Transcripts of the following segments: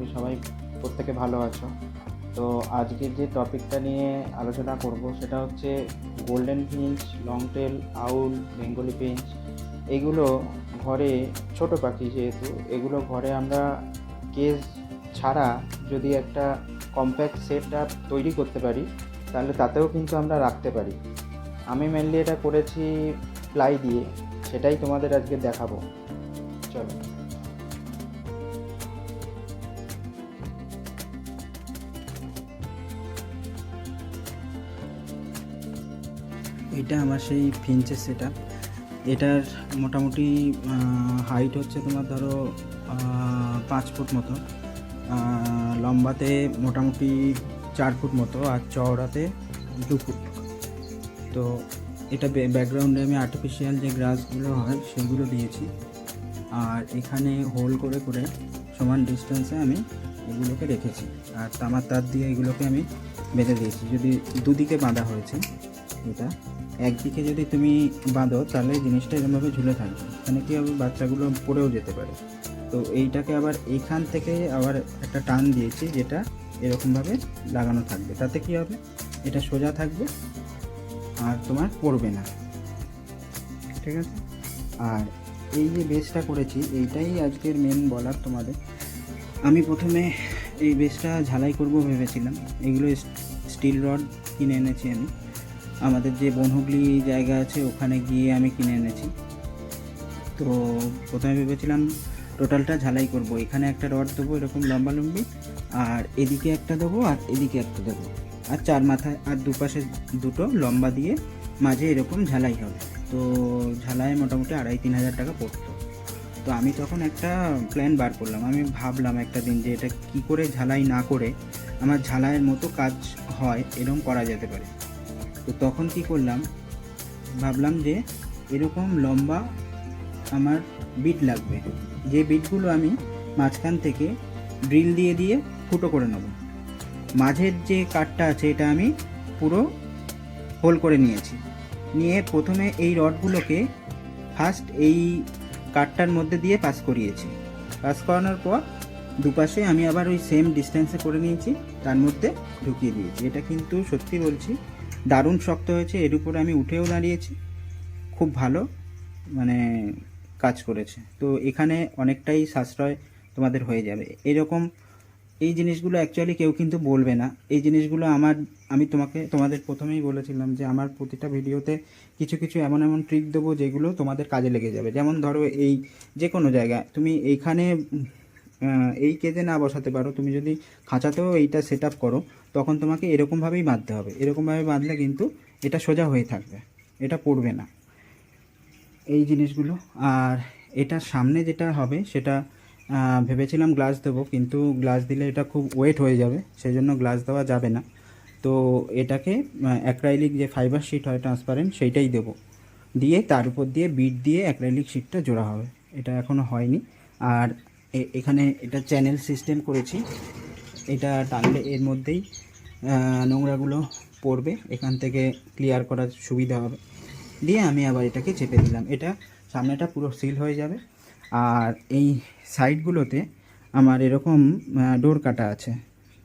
করি সবাই প্রত্যেকে ভালো আছো। তো আজকের যে টপিকটা নিয়ে আলোচনা করব সেটা হচ্ছে গোল্ডেন ফিঞ্চ, লং টেল, আউল, বেঙ্গলি ফিঞ্চ। এগুলো ঘরে ছোট পাখি, যেহেতু এগুলো ঘরে আমরা কেজ ছাড়া যদি একটা কম্প্যাক্ট সেট আপ তৈরি করতে পারি তাহলে তাতেও কিন্তু আমরা রাখতে পারি। আমি মেনলি এটা করেছি প্লাই দিয়ে, সেটাই তোমাদের আজকে দেখাবো। চলো। এটা আমার সেই ফিঞ্চের সেট আপ। এটার মোটামুটি হাইট হচ্ছে তোমার ধরো 5 ফুট মতো, লম্বাতে মোটামুটি 4 ফুট মতো, আর চওড়াতে 2 ফুট। তো এটা ব্যাকগ্রাউন্ডে আমি আর্টিফিশিয়াল যে গ্রাসগুলো হয় সেগুলো দিয়েছি, আর এখানে হোল করে করে সমান ডিস্টেন্সে আমি এগুলোকে রেখেছি, আর তামার তার দিয়ে এগুলোকে আমি বেঁধে দিয়েছি। যদি দুদিকে বাঁধা হয়েছে, এটা একদিকে যদি তুমি বাঁধো তাহলে জিনিসটা এরকমভাবে ঝুলে থাকবে। এখানে কী হবে, বাচ্চাগুলো পড়েও যেতে পারে। তো এইটাকে আবার এইখান থেকে আবার একটা টান দিয়েছি, যেটা এরকমভাবে লাগানো থাকবে। তাতে কী হবে, এটা সোজা থাকবে আর তোমার পড়বে না, ঠিক আছে। আর এই যে বেসটা করেছি, এইটাই আজকের মেন বলার তোমাদের। আমি প্রথমে এই বেসটা ঝালাই করব ভেবেছিলাম। এগুলো স্টিল রড কিনে এনেছি আমি, আমাদের যে বনহুগলি জায়গা আছে ওখানে গিয়ে আমি কিনে এনেছি। তো প্রথমে ভেবেছিলাম টোটালটা ঝালাই করব। এখানে একটা রড দেবো এরকম লম্বালম্বি, আর এদিকে একটা দেবো, আর এদিকে একটা দেবো, আর 4 মাথায় আর দুপাশে দুটো লম্বা দিয়ে মাঝে এরকম ঝালাই হবে। তো ঝালাই মোটামুটি 2,5-3 হাজার টাকা পড়তো। তো আমি তখন একটা প্ল্যান বার করলাম। আমি ভাবলাম একটা দিন যে এটা কী করে ঝালাই না করে আমার ঝালাইয়ের মতো কাজ হয় এরকম করা যেতে পারে। তো তখন কি করলাম, ভাবলাম যে এরকম লম্বা আমার বিট লাগবে, যে বিটগুলো আমি মাঝখান থেকে ড্রিল দিয়ে দিয়ে ফুটো করে নেব। মাঝের যে কাটটা আছে এটা আমি পুরো হোল করে নিয়েছি। নিয়ে প্রথমে এই রডগুলোকে ফার্স্ট এই কাটটার মধ্যে দিয়ে পাস করিয়েছি। পাস করানোর পর দুপাশে আমি আবার ওই সেম ডিস্টেন্সে করে নিয়েছি, তার মধ্যে ঢুকিয়ে দিয়েছি। এটা কিন্তু সত্যি বলছি দারুণ শক্ত হয়েছে। এর উপরে আমি উঠেও দাঁড়িয়েছি, খুব ভালো মানে কাজ করেছে। তো এখানে অনেকটাই সাশ্রয় তোমাদের হয়ে যাবে। এরকম এই জিনিসগুলো অ্যাকচুয়ালি কেউ কিন্তু বলবে না। এই জিনিসগুলো আমি তোমাদের প্রথমেই বলেছিলাম যে আমার প্রতিটা ভিডিওতে কিছু কিছু এমন এমন ট্রিক দেবো যেগুলো তোমাদের কাজে লেগে যাবে। যেমন ধরো এই যে কোনো জায়গায় তুমি এইখানে এই কেজে না বসাতে পারো, তুমি যদি খাঁচাতেও এইটা সেট আপ করো, তখন তোমাকে এরকমভাবেই বাঁধতে হবে। এরকমভাবে বাঁধলে কিন্তু এটা সোজা হয়ে থাকবে, এটা পড়বে না এই জিনিসগুলো। আর এটার সামনে যেটা হবে সেটা ভেবেছিলাম গ্লাস দেবো, কিন্তু গ্লাস দিলে এটা খুব ওয়েট হয়ে যাবে, সেই জন্য গ্লাস দেওয়া যাবে না। তো এটাকে অ্যাক্রাইলিক যে ফাইবার শিট হয় ট্রান্সপারেন্ট, সেইটাই দেবো, দিয়ে তার উপর দিয়ে বিট দিয়ে অ্যাক্রাইলিক শিটটা জোড়া হবে। এটা এখনও হয়নি। আর এখানে এটা চ্যানেল সিস্টেম করেছি, এটা টানলে এর মধ্যেই নোংরাগুলো পড়বে, এখান থেকে ক্লিয়ার করার সুবিধা হবে। দিয়ে আমি আবার এটাকে চেপে দিলাম, এটা সামনেটা পুরো সিল হয়ে যাবে। আর এই সাইডগুলোতে আমার এরকম ডোর কাটা আছে,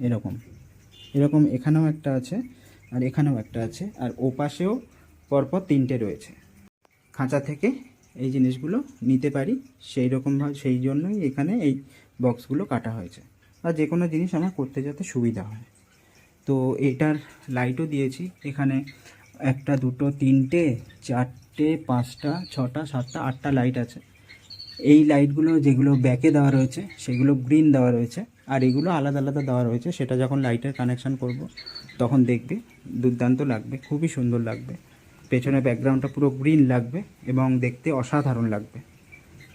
এরকম এরকম এখানেও একটা আছে, আর এখানেও একটা আছে, আর ওপাশেও পরপর 3টে রয়েছে। খাঁচা থেকে এই জিনিসগুলো নিতে পারি সেই রকমভাবে, সেই জন্যই এখানে এই বক্সগুলো কাটা হয়েছে। আর যে কোনো জিনিস আমার করতে যাতে সুবিধা হয়। তো এটার লাইটও দিয়েছি, এখানে 1, 2, 3, 4, 5, 6, 7, 8টা লাইট আছে। এই লাইটগুলো যেগুলো ব্যাকে দেওয়া রয়েছে সেগুলো গ্রিন দেওয়া রয়েছে, আর এগুলো আলাদা আলাদা দেওয়া রয়েছে। সেটা যখন লাইটের কানেকশান করব তখন দেখবে দুর্দান্ত লাগবে, খুবই সুন্দর লাগবে। পেছনে ব্যাকগ্রাউন্ডটা পুরো গ্রিন লাগবে এবং দেখতে অসাধারণ লাগবে।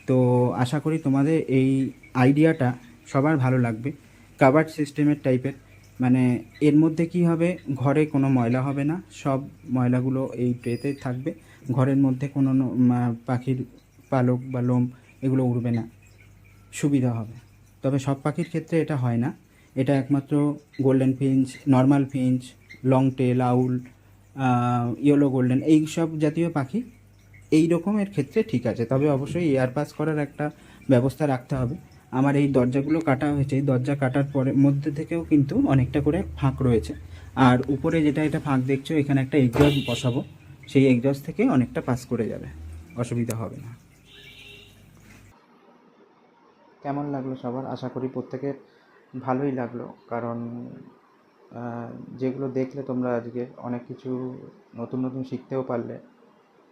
তো আশা করি তোমাদের এই আইডিয়াটা সবার ভালো লাগবে। কাভার্ড সিস্টেমের টাইপের, মানে এর মধ্যে কি হবে, ঘরে কোনো ময়লা হবে না, সব ময়লাগুলো এই ট্রেতে থাকবে। ঘরের মধ্যে কোনো পাখির পালক বা লোম এগুলো উড়বে না, সুবিধা হবে। তবে সব পাখির ক্ষেত্রে এটা হয় না, এটা একমাত্র golden finch, normal finch, long tail, owl, yellow golden, এই সব জাতীয় পাখি এই রকমের ক্ষেত্রে ঠিক আছে। তবে অবশ্যই এয়ার পাস করার একটা ব্যবস্থা রাখতে হবে। আমার এই দরজাগুলো কাটা হয়েছে, এই দরজা কাটার পরে মধ্যে থেকেও কিন্তু অনেকটা করে ফাঁক রয়েছে। আর উপরে যেটা এটা ফাঁক দেখছো, এখানে একটা এগজস্ট বসাবো, সেই এগজস্ট থেকে অনেকটা পাস করে যাবে, অসুবিধা হবে না। কেমন লাগলো সবার? আশা করি প্রত্যেকের ভালোই লাগলো, কারণ যেগুলো দেখলে তোমরা আজকে অনেক কিছু নতুন নতুন শিখতেও পারলে।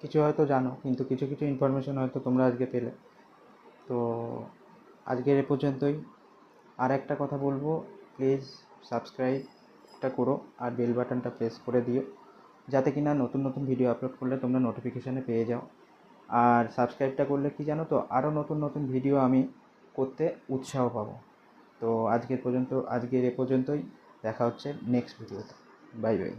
কিছু হয়তো জানো, কিন্তু কিছু কিছু ইনফরমেশন হয়তো তোমরা আজকে পেলে। তো আজকের এ পর্যন্তই। আর একটা কথা বলবো, প্লিজ সাবস্ক্রাইবটা করো আর বেল বাটনটা প্রেস করে দিও, যাতে কিনা নতুন নতুন ভিডিও আপলোড করলে তোমরা নোটিফিকেশানে পেয়ে যাও। আর সাবস্ক্রাইবটা করলে কি জানো তো, আরও নতুন নতুন ভিডিও আমি করতে উৎসাহ পাবো। তো আজকের এ পর্যন্তই, দেখা হচ্ছে নেক্সট ভিডিওতে। Bye bye.